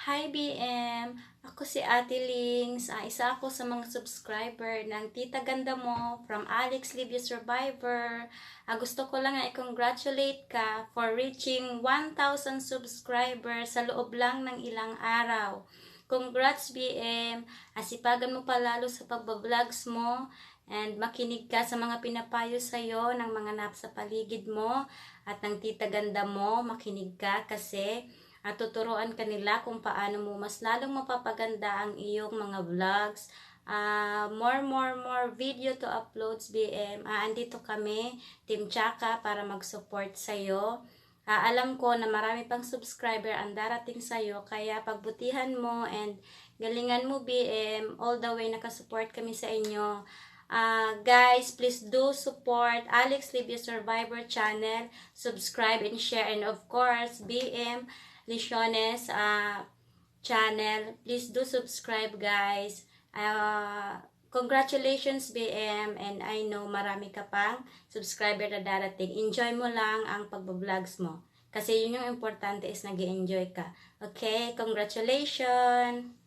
Hi BM! Ako si Ate Lings. Isa ako sa mga subscriber ng Tita Ganda Mo from Alex Libya Survivor. Gusto ko lang i-congratulate ka for reaching 1,000 subscribers sa loob lang ng ilang araw. Congrats BM! Asipagan mo palalo sa pagbabloggs mo and makinig ka sa mga pinapayo sa'yo ng mga nasa paligid mo at ng Tita Ganda Mo. Makinig ka kasi at tuturuan ka nila kung paano mo mas lalong mapapaganda ang iyong mga vlogs. More video to uploads BM. Andito kami, Team Chaka, para mag-support sa'yo. Alam ko na marami pang subscriber ang darating sa'yo, kaya pagbutihan mo and galingan mo BM. All the way nakasupport kami sa inyo. Guys, please do support Alex Libya Survivor channel. Subscribe and share, and of course BM Lishones channel. Please do subscribe guys. Congratulations BM, and I know marami ka pang subscriber na darating. Enjoy mo lang ang pagbabloggs mo. Kasi yun yung importante is nag-enjoy ka. Okay, congratulations!